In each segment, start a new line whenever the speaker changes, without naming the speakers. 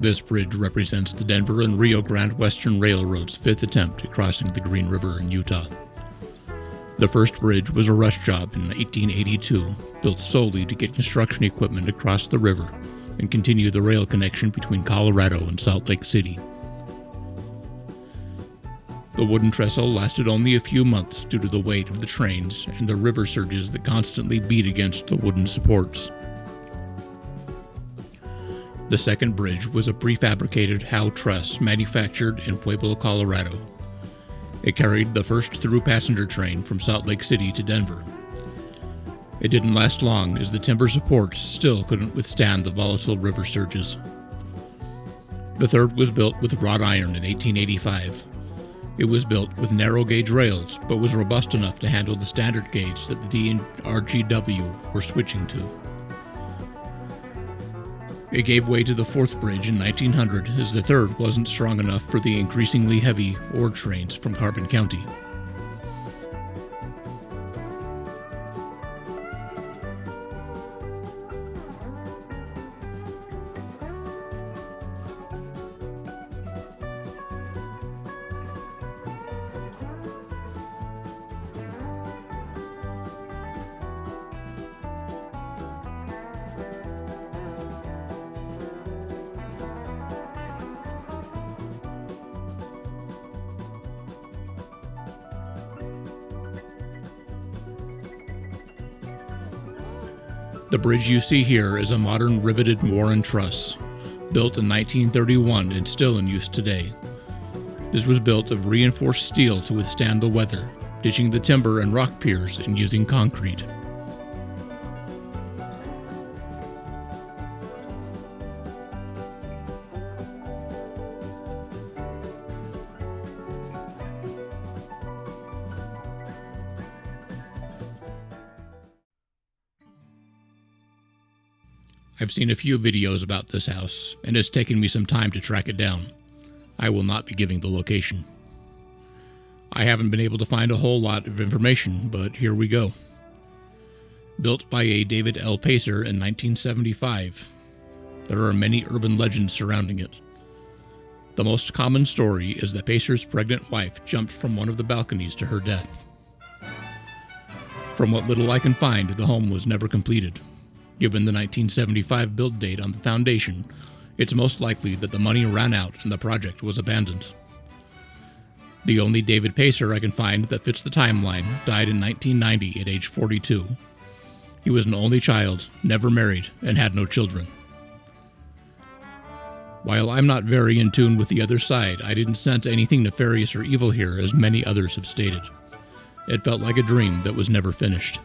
This bridge represents the Denver and Rio Grande Western Railroad's fifth attempt at crossing the Green River in Utah. The first bridge was a rush job in 1882, built solely to get construction equipment across the river and continue the rail connection between Colorado and Salt Lake City. The wooden trestle lasted only a few months due to the weight of the trains and the river surges that constantly beat against the wooden supports. The second bridge was a prefabricated Howe truss manufactured in Pueblo, Colorado. It carried the first through passenger train from Salt Lake City to Denver. It didn't last long as the timber supports still couldn't withstand the volatile river surges. The third was built with wrought iron in 1885. It was built with narrow gauge rails, but was robust enough to handle the standard gauge that the D and RGW were switching to. It gave way to the fourth bridge in 1900 as the third wasn't strong enough for the increasingly heavy ore trains from Carbon County. The bridge you see here is a modern riveted Warren truss, built in 1931 and still in use today. This was built of reinforced steel to withstand the weather, ditching the timber and rock piers and using concrete. I've seen a few videos about this house, and it's taken me some time to track it down. I will not be giving the location. I haven't been able to find a whole lot of information, but here we go. Built by a David L. Pacer in 1975, there are many urban legends surrounding it. The most common story is that Pacer's pregnant wife jumped from one of the balconies to her death. From what little I can find, the home was never completed. Given the 1975 build date on the foundation, it's most likely that the money ran out and the project was abandoned. The only David Pacer I can find that fits the timeline died in 1990 at age 42. He was an only child, never married, and had no children. While I'm not very in tune with the other side, I didn't sense anything nefarious or evil here, as many others have stated. It felt like a dream that was never finished.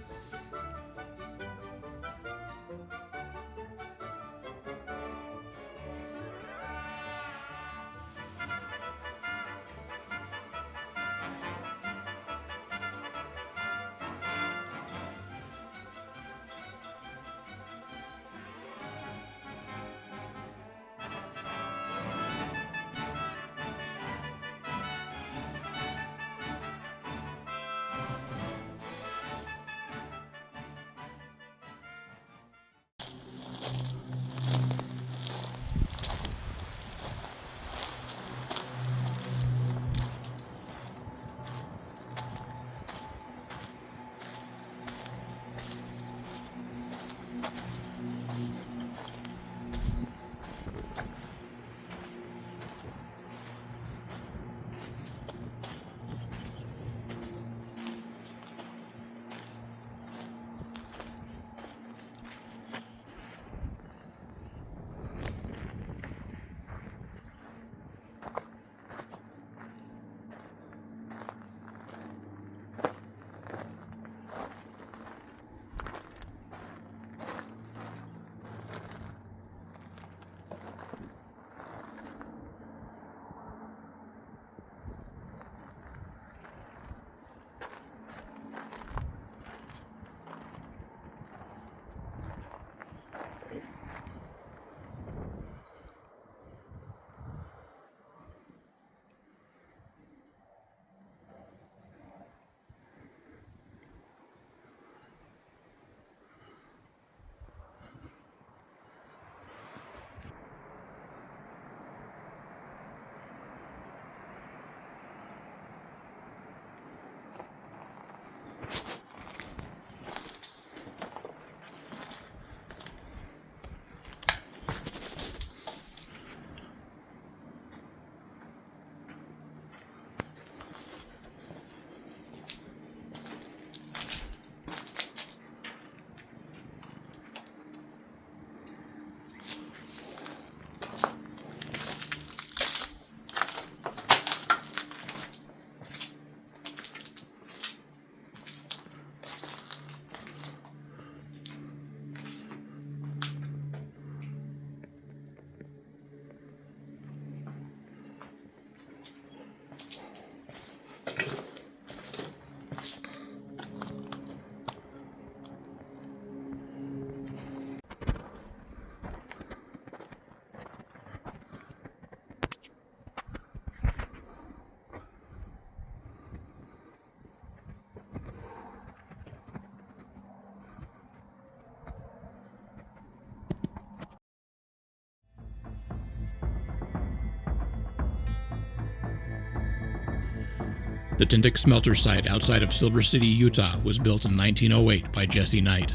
The Tintic smelter site outside of Silver City, Utah was built in 1908 by Jesse Knight.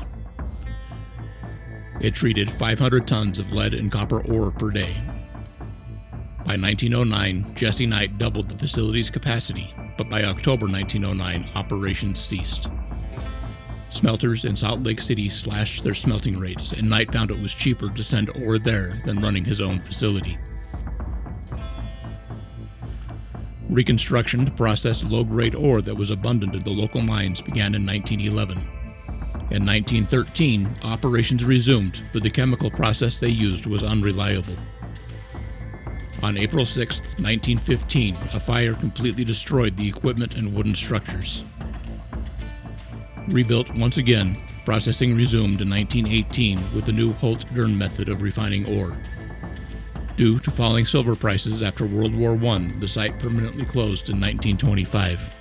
It treated 500 tons of lead and copper ore per day. By 1909, Jesse Knight doubled the facility's capacity, but by October 1909, operations ceased. Smelters in Salt Lake City slashed their smelting rates, and Knight found it was cheaper to send ore there than running his own facility. Reconstruction to process low-grade ore that was abundant in the local mines began in 1911. In 1913, operations resumed, but the chemical process they used was unreliable. On April 6, 1915, a fire completely destroyed the equipment and wooden structures. Rebuilt once again, processing resumed in 1918 with the new Holt-Gurn method of refining ore. Due to falling silver prices after World War I, the site permanently closed in 1925.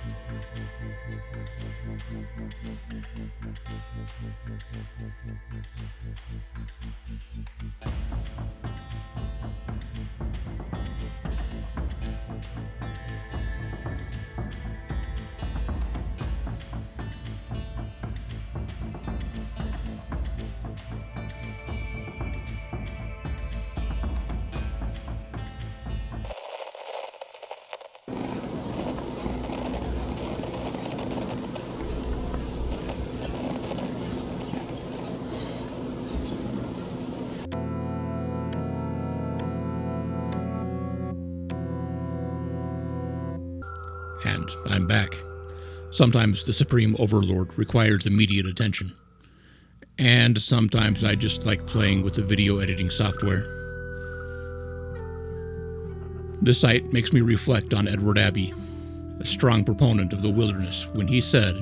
And I'm back. Sometimes the Supreme Overlord requires immediate attention. And sometimes I just like playing with the video editing software. This site makes me reflect on Edward Abbey, a strong proponent of the wilderness, when he said,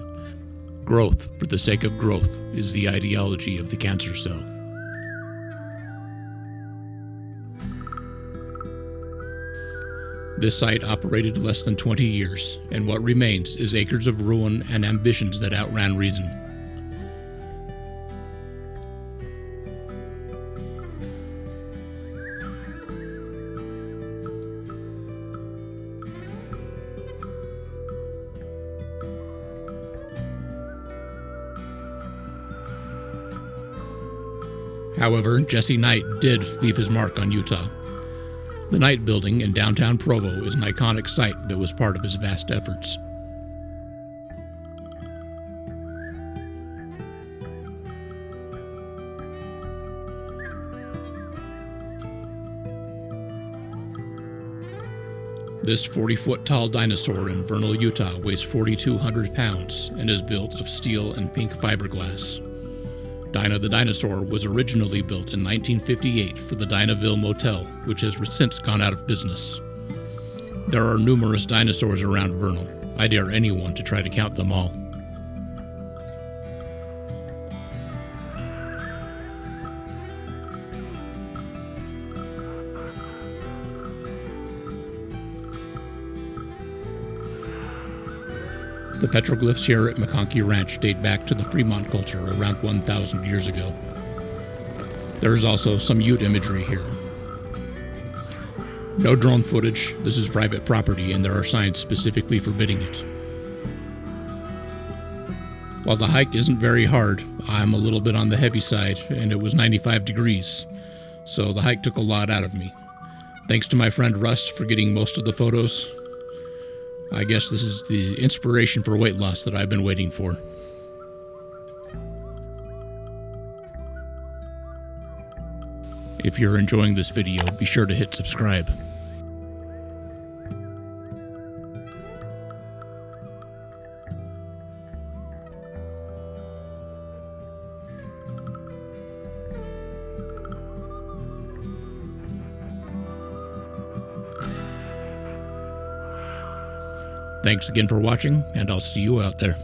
"Growth for the sake of growth is the ideology of the cancer cell." This site operated less than 20 years, and what remains is acres of ruin and ambitions that outran reason. However, Jesse Knight did leave his mark on Utah. The Knight Building in downtown Provo is an iconic site that was part of his vast efforts. This 40-foot tall dinosaur in Vernal, Utah weighs 4,200 pounds and is built of steel and pink fiberglass. Dinah the Dinosaur was originally built in 1958 for the Dinahville Motel, which has since gone out of business. There are numerous dinosaurs around Vernal. I dare anyone to try to count them all. The petroglyphs here at McConkey Ranch date back to the Fremont culture around 1,000 years ago. There is also some Ute imagery here. No drone footage. This is private property and there are signs specifically forbidding it. While the hike isn't very hard, I'm a little bit on the heavy side and it was 95 degrees, so the hike took a lot out of me. Thanks to my friend Russ for getting most of the photos. I guess this is the inspiration for weight loss that I've been waiting for. If you're enjoying this video, be sure to hit subscribe. Thanks again for watching, and I'll see you out there.